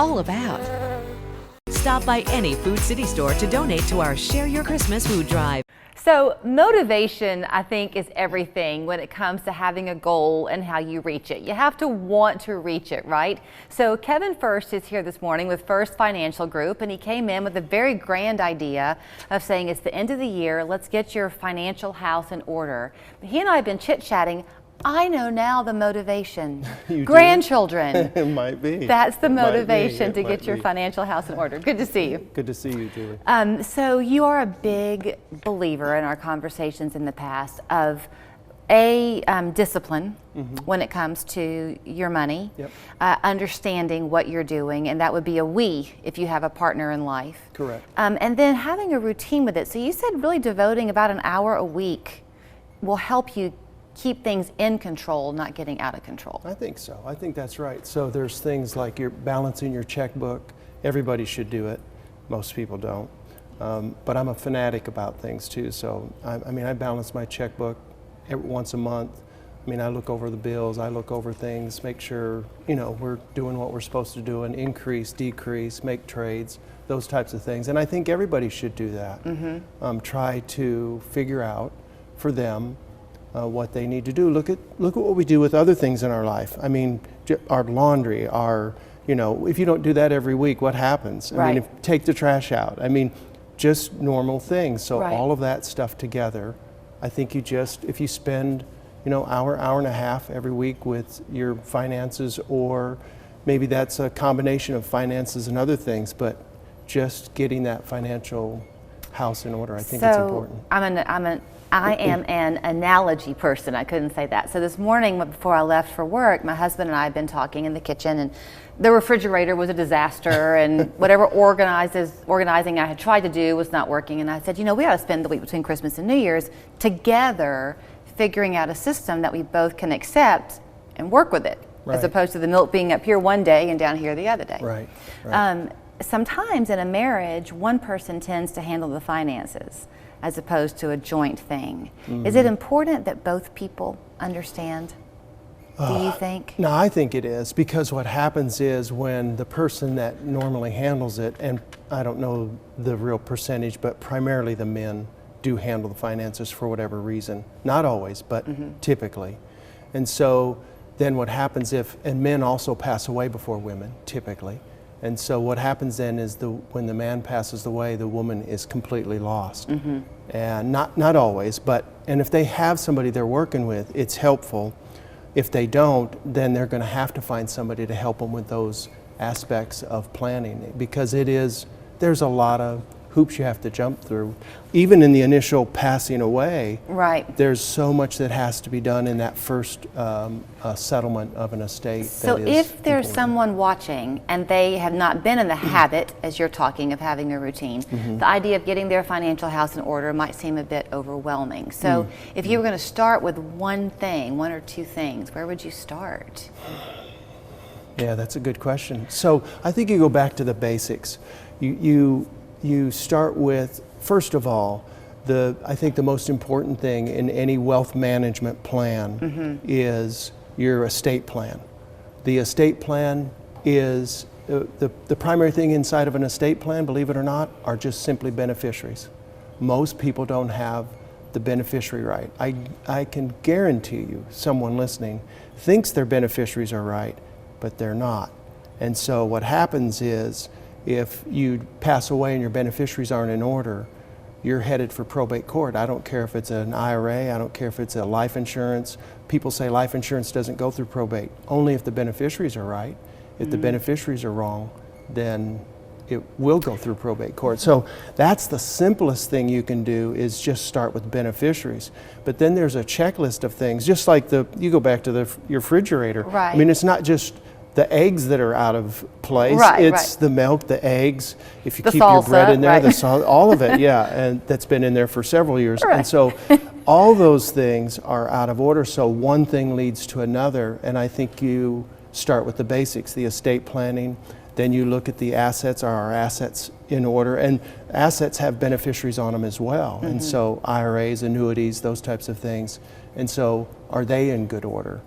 all about. Stop by any Food City store to donate to our Share Your Christmas food drive. So motivation, I think, is everything when it comes to having a goal and how you reach it. You have to want to reach it, right? So Kevin Fuerst is here this morning with Fuerst Financial Group, and he came in with a very grand idea of saying it's the end of the year, let's get your financial house in order. He and I have been chit-chatting. I know now the motivation. Grandchildren. It might be. That's the motivation to get your financial house in order. Good to see you. Good to see you, Julie. So you are a big believer in our conversations in the past of discipline when it comes to your money, understanding what you're doing, and that would be a we if you have a partner in life. Correct. And then having a routine with it. So you said really devoting about an hour a week will help you keep things in control, not getting out of control. I think so. I think that's right. So there's things like you're balancing your checkbook. Everybody should do it. Most people don't. But I'm a fanatic about things too. So I balance my checkbook once a month. I look over the bills. I look over things, make sure we're doing what we're supposed to do, and increase, decrease, make trades, those types of things. And I think everybody should do that. Try to figure out for them what they need to do. Look at what we do with other things in our life. Our laundry, if you don't do that every week, what happens? Take the trash out. Just normal things. So all of that stuff together, I think if you spend, hour and a half every week with your finances, or maybe that's a combination of finances and other things, but just getting that financial house in order, I think it's important. I am an analogy person. I couldn't say that. So this morning before I left for work, my husband and I have been talking in the kitchen, and the refrigerator was a disaster, and whatever organizing I had tried to do was not working. And I said, we ought to spend the week between Christmas and New Year's together figuring out a system that we both can accept and work with it, as opposed to the milk being up here one day and down here the other day. Right. Sometimes in a marriage, one person tends to handle the finances as opposed to a joint thing. Is it important that both people understand? Do you think? No, I think it is, because what happens is when the person that normally handles it, and I don't know the real percentage, but primarily the men do handle the finances for whatever reason. Not always, but typically. And so then what happens and men also pass away before women, typically. And so what happens then is when the man passes away, the woman is completely lost. And not always, and if they have somebody they're working with, it's helpful. If they don't, then they're going to have to find somebody to help them with those aspects of planning, because there's a lot of hoops you have to jump through. Even in the initial passing away, there's so much that has to be done in that first settlement of an estate. So if there's someone watching and they have not been in the habit, as you're talking, of having a routine, the idea of getting their financial house in order might seem a bit overwhelming. So if you were going to start with one or two things, where would you start? Yeah, that's a good question. So I think you go back to the basics. You start with, first of all, I think the most important thing in any wealth management plan is your estate plan. The estate plan is, the primary thing inside of an estate plan, believe it or not, are just simply beneficiaries. Most people don't have the beneficiary right. I can guarantee you someone listening thinks their beneficiaries are right, but they're not. And so what happens is, if you pass away and your beneficiaries aren't in order, you're headed for probate court. I don't care if it's an IRA, I don't care if it's a life insurance. People say life insurance doesn't go through probate. Only if the beneficiaries are right. If the beneficiaries are wrong, then it will go through probate court. So that's the simplest thing you can do, is just start with beneficiaries. But then there's a checklist of things, just like you go back to your refrigerator. It's not just the eggs that are out of place. It's the milk, the eggs, if you keep your bread in there, the salt, all of it, and that's been in there for several years. And so all those things are out of order, so one thing leads to another, and I think you start with the basics, the estate planning, then you look at the assets. Are our assets in order? And assets have beneficiaries on them as well, and so IRAs, annuities, those types of things, and so are they in good order?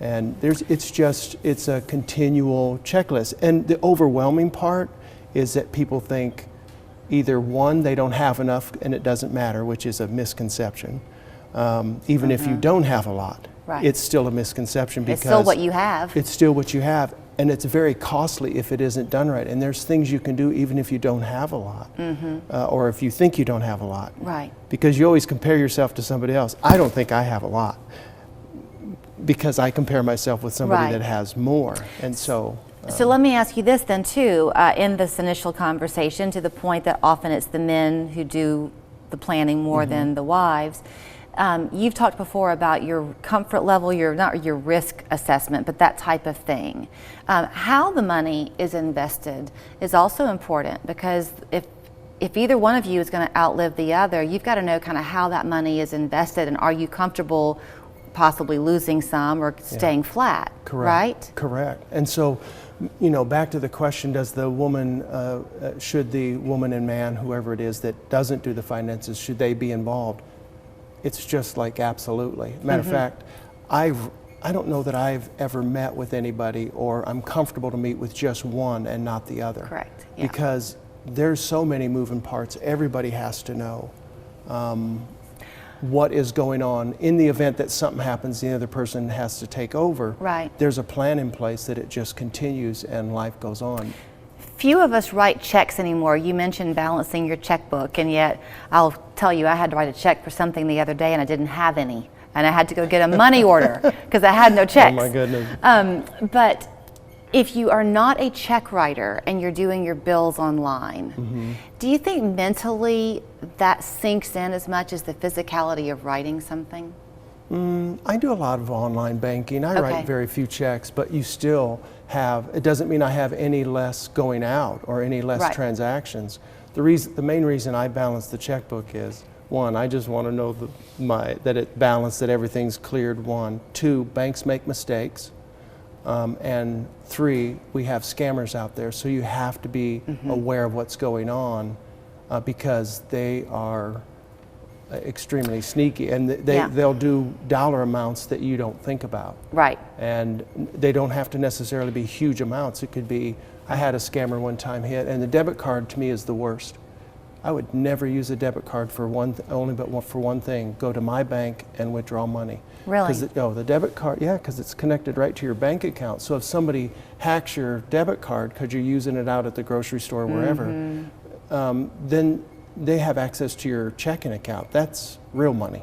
And it's a continual checklist. And the overwhelming part is that people think either one, they don't have enough and it doesn't matter, which is a misconception. Even if you don't have a lot, Right. it's still a misconception because It's still what you have. it's still what you have, and it's very costly if it isn't done right. And there's things you can do even if you don't have a lot, or if you think you don't have a lot. Right. Because you always compare yourself to somebody else. I don't think I have a lot because I compare myself with somebody Right. that has more, and so. So let me ask you this then too, in this initial conversation, to the point that often it's the men who do the planning more than the wives. You've talked before about your comfort level, not your risk assessment, but that type of thing. How the money is invested is also important, because if either one of you is going to outlive the other, you've got to know kind of how that money is invested, and are you comfortable possibly losing some or staying flat, Correct. right? Correct. And so, back to the question, should the woman and man, whoever it is that doesn't do the finances, should they be involved? It's just like absolutely. Matter of fact, I don't know that I've ever met with anybody, or I'm comfortable to meet with just one and not the other. Correct. Yeah. Because there's so many moving parts. Everybody has to know what is going on. In the event that something happens, the other person has to take over. Right. There's a plan in place that it just continues and life goes on. Few of us write checks anymore. You mentioned balancing your checkbook, and yet I'll tell you, I had to write a check for something the other day and I didn't have any. And I had to go get a money order because I had no checks. Oh my goodness. But if you are not a check writer and you're doing your bills online, do you think mentally that sinks in as much as the physicality of writing something? I do a lot of online banking. I Okay. write very few checks, but you still have, it doesn't mean I have any less going out or any less Right. transactions. The main reason I balance the checkbook is, one, I just want to know that it's balanced, that everything's cleared, one. Two, banks make mistakes. And three, we have scammers out there, so you have to be aware of what's going on because they are extremely sneaky, and they'll do dollar amounts that you don't think about. Right. And they don't have to necessarily be huge amounts. It could be, I had a scammer one time hit, and the debit card to me is the worst. I would never use a debit card for for one thing: go to my bank and withdraw money. Really? The debit card, because it's connected right to your bank account. So if somebody hacks your debit card because you're using it out at the grocery store or wherever, then they have access to your checking account. That's real money.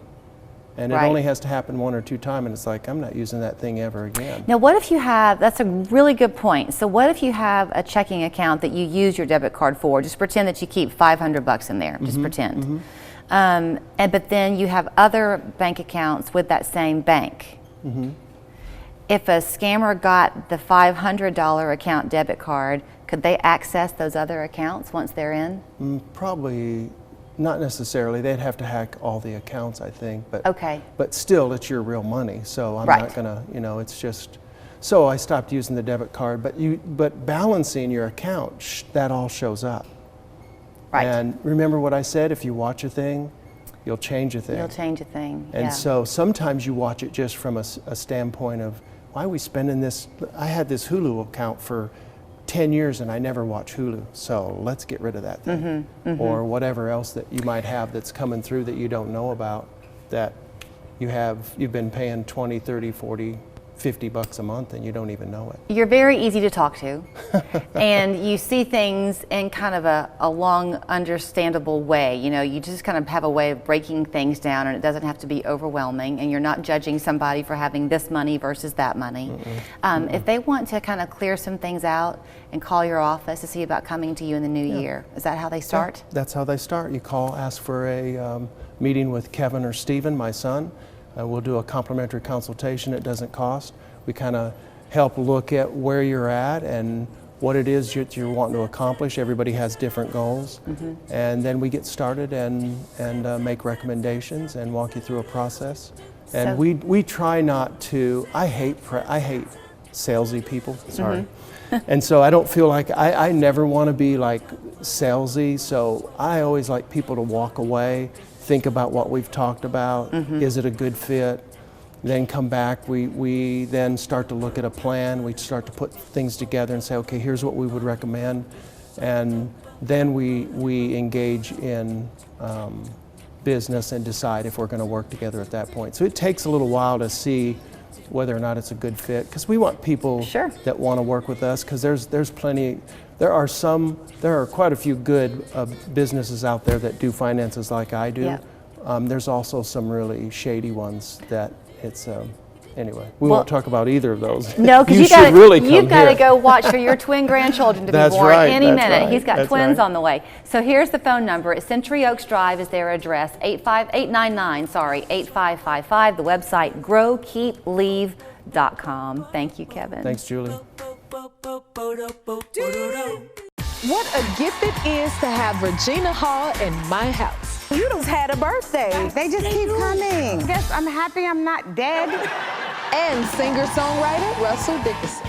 And it Right. only has to happen one or two times, and it's like, I'm not using that thing ever again. Now, what if you have, that's a really good point. So what if you have a checking account that you use your debit card for? Just pretend that you keep $500 in there, just pretend. But then you have other bank accounts with that same bank. If a scammer got the $500 account debit card, could they access those other accounts once they're in? Probably not necessarily. They'd have to hack all the accounts, I think. But Okay. But still, it's your real money, so I'm Right. not gonna. It's just. So I stopped using the debit card. But balancing your account, that all shows up. Right. And remember what I said: if you watch a thing, you'll change a thing. You'll change a thing. And yeah. so sometimes you watch it just from a standpoint of, why are we spending this? I had this Hulu account for 10 years and I never watch Hulu, so let's get rid of that thing. Or whatever else that you might have that's coming through that you don't know about, that you've been paying 20, 30, 40, $50 a month and you don't even know it. You're very easy to talk to, and you see things in kind of a long, understandable way. You just kind of have a way of breaking things down, and it doesn't have to be overwhelming, and you're not judging somebody for having this money versus that money. If they want to kind of clear some things out and call your office to see about coming to you in the new year, is that how they start? Yeah, that's how they start. You call, ask for a meeting with Kevin or Stephen, my son. We'll do a complimentary consultation. It doesn't cost. We kind of help look at where you're at and what it is you're wanting to accomplish. Everybody has different goals. And then we get started and make recommendations and walk you through a process. And So- we try not to, I hate salesy people, sorry. And so I don't feel like, I never want to be like salesy, so I always like people to walk away, think about what we've talked about. Is it a good fit? Then come back, we then start to look at a plan, we start to put things together and say, okay, here's what we would recommend. And then we engage in business and decide if we're going to work together at that point. So it takes a little while to see whether or not it's a good fit, because we want people Sure. that want to work with us, because there's plenty, there are quite a few good businesses out there that do finances like I do. Yeah. There's also some really shady ones that it's anyway, we won't talk about either of those. No, because you've got to go watch for your twin grandchildren to be born any minute. Right, He's got twins on the way. So here's the phone number. It's Century Oaks Drive is their address. 8555. The website growkeepleave.com. Thank you, Kevin. Thanks, Julie. What a gift it is to have Regina Hall in my house. You just had a birthday. They just keep coming. Guess I'm happy I'm not dead. And singer-songwriter Russell Dickerson.